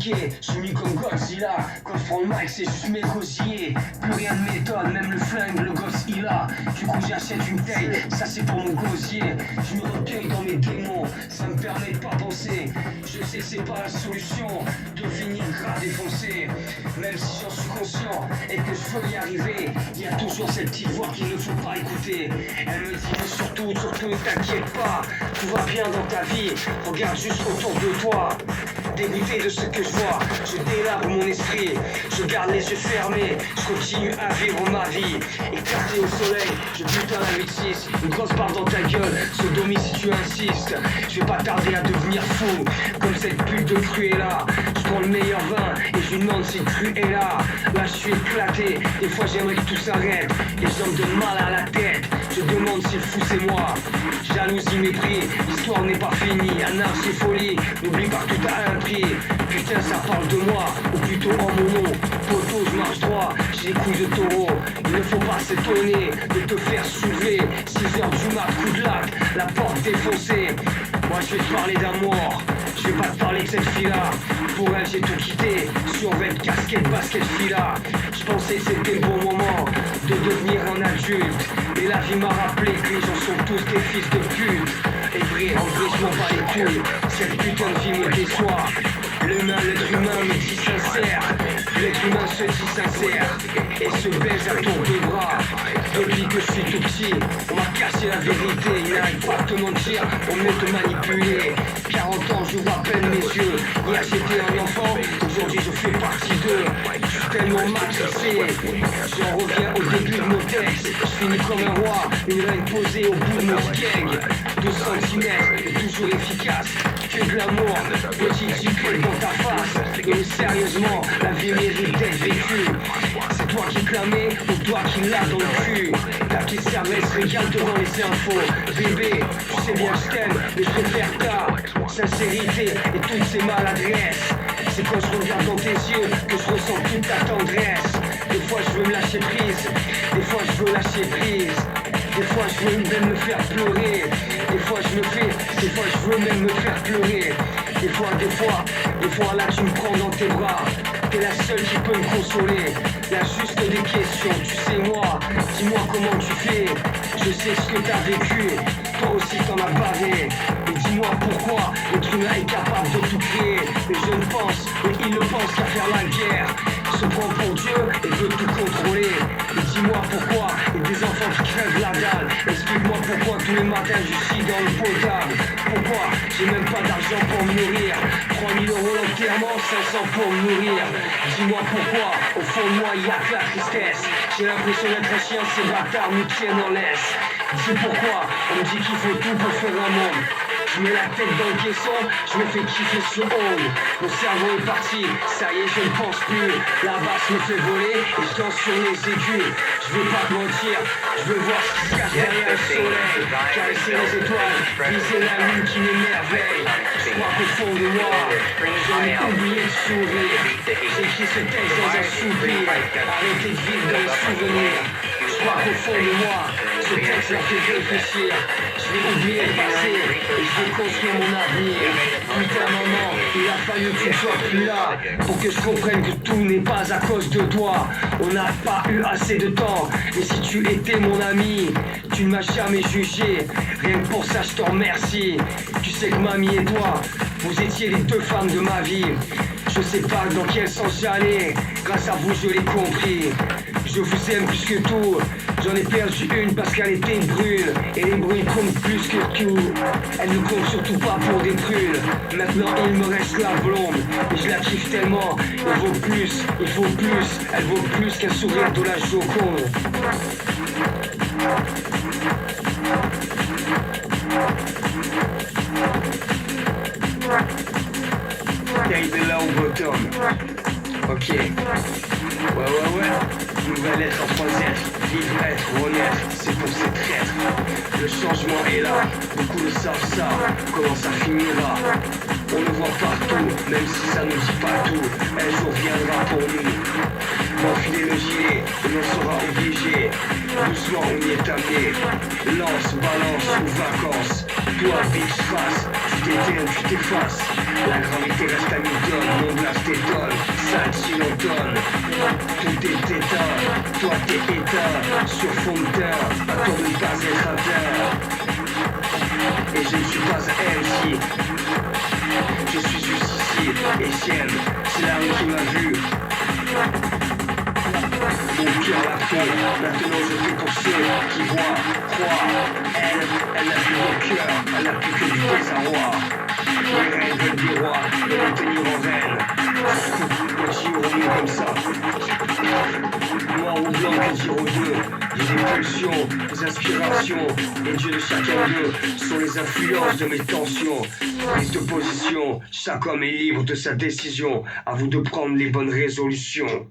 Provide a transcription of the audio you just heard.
fatigué, soumis comme Godzilla. Quand je prends le mic, c'est juste mes gosiers. Plus rien de méthode, même le flingue, le gosse il a. Du coup j'achète une taille, ça c'est pour mon gosier. Je me recueille dans mes démons, ça me permet de pas penser. Je sais c'est pas la solution de finir gras défoncé. Même si j'en suis conscient et que je veux y arriver, il y a toujours cette petite voix qu'il ne faut pas écouter. Elle me dit mais surtout ne t'inquiète pas, tout va bien dans ta vie, regarde juste autour de toi. Dégoûté de ce que je vois, je délabre mon esprit, je garde les yeux fermés, je continue à vivre ma vie. Écarté au soleil, je bute à la 8-6, une grosse barre dans ta gueule, sodomie si tu insistes. Je vais pas tarder à devenir fou, comme cette pute de Cruella. Je prends le meilleur vin et je lui demande si le cru est là. Là je suis éclaté, des fois j'aimerais que tout s'arrête, les gens me donnent mal à la tête. Je demande si le fou c'est moi. Jalousie, mépris, l'histoire n'est pas finie. Anarchie, folie, n'oublie pas que tout a un prix. Putain ça parle de moi, ou plutôt en mon nom. Poteau, je marche droit, j'ai les couilles de taureau. Il ne faut pas s'étonner de te faire soulever. 6 heures du mat, coup de lac, la porte défoncée. Moi je vais te parler d'amour, je vais pas te parler de cette fille-là. Pour elle j'ai tout quitté, survêt, casquette, basket, fila. Je pensais que c'était le bon moment de devenir un adulte. Et la vie m'a rappelé que les gens sont tous des fils de pute. Et vrai, en vrai je m'en bats les couilles, cette putain de vie me déçoit. L'être humain me dit sincère, l'être humain se dit sincère et se baise à tour de bras. Depuis que je suis tout petit, on m'a caché la vérité. Il n'arrive pas à te mentir, on mieux te manipuler. 40 ans, j'ouvre à peine mes yeux. Hier j'étais un enfant, aujourd'hui je fais partie d'eux. Je suis tellement matrixé, j'en reviens au début de mon texte. Je finis comme un roi, une reine posée au bout de mon gang. 12 cm et toujours efficace. Que de l'amour, petit giclé dans ta face. Et sérieusement, la vie mérite d'être vécue. C'est toi qui clamais ou toi qui l'as dans le cul. Ta petite cervelle se régale devant les infos. Bébé, tu sais bien je t'aime, mais je préfère ta sincérité et toutes ces maladresses. C'est quand je regarde dans tes yeux que je ressens toute ta tendresse. Des fois je veux me lâcher prise, des fois je veux lâcher prise. Des fois je veux même me faire pleurer. Des fois je veux même me faire pleurer. Des fois là tu me prends dans tes bras. T'es la seule qui peut me consoler. Y'a juste des questions, tu sais moi. Dis-moi comment tu fais. Je sais ce que t'as vécu. Toi aussi t'en as bavé. Et dis-moi pourquoi l'être humain est capable de tout créer. Les jeunes pensent, et ils ne pensent qu'à faire la guerre. Se prend pour Dieu et veut tout contrôler. Et dis-moi pourquoi il y a des enfants qui crèvent la dalle. Explique-moi pourquoi tous les matins je suis dans le potable. Pourquoi j'ai même pas d'argent pour me nourrir. 3000 euros l'enterrement, 500 pour me nourrir. Dis-moi pourquoi, au fond de moi il y a que la tristesse. J'ai l'impression d'être un chien, ces bâtards nous tiennent en laisse. C'est pourquoi on me dit qu'il faut tout pour faire un monde. Je mets la tête dans le caisson, je me fais kiffer sur hold. Mon cerveau est parti, ça y est je ne pense plus. La basse me fait voler et je danse sur les aigus. Je veux pas te mentir, je veux voir ce qui se cache derrière le soleil. Caresser les étoiles, viser la lune qui m'émerveille. Je crois qu'au fond de moi, j'en ai oublié de sourire. J'écris ce texte dans un soupir, arrêtez de vivre dans les souvenirs. Je crois qu'au fond de moi, ce texte m'a fait réfléchir. Je vais oublier le passé et je vais construire mon avenir. Putain maman, il a fallu que tu sois plus là pour que je comprenne que tout n'est pas à cause de toi. On n'a pas eu assez de temps. Et si tu étais mon ami, tu ne m'as jamais jugé. Rien que pour ça je te remercie. Tu sais que mamie et toi, vous étiez les deux femmes de ma vie. Je sais pas dans quel sens j'allais. Grâce à vous je l'ai compris. Je vous aime plus que tout. J'en ai perdu une parce qu'elle était brune. Et les bruits comptent plus que tout. Elle ne compte surtout pas pour des prunes. Maintenant il me reste la blonde. Et je la kiffe tellement. Il vaut plus, il faut plus. Elle vaut plus qu'un sourire de la Joconde. Hey de là au bottom. Ok. Ouais. Nouvelle lettre en 3 lettres. Vivre, être, renaître, c'est pour ces traîtres. Le changement est là, beaucoup le savent ça. Comment ça finira? On le voit partout, même si ça nous dit pas tout. Un jour viendra pour nous. M'enfiler le gilet, et l'on sera obligé. Doucement on y est amené. Lance, balance ou vacances. Toi bitch face, tu t'éteins, tu t'effaces. La gravité reste à Newton, mon blast t'étonne, sale silentone. Tout est éteint, toi t'es éteint, sur fond de terre, à toi de ne pas être atteint. Et je ne suis pas un MC, je suis juste ici, et j'aime, c'est la rue qui m'a vu. Mon cœur l'a fait, maintenant je fais pour ceux qui voient, croient. Elle n'a plus de cœur, elle n'a plus que du désarroi. Les reines veulent du roi, de me tenir en reine. Continue mieux comme ça. Noir ou blanc, que dire aux deux? J'ai des pulsions, des inspirations. Les dieux de chacun d'eux sont les influences de mes tensions. Prise de position, chaque homme est libre de sa décision. À vous de prendre les bonnes résolutions.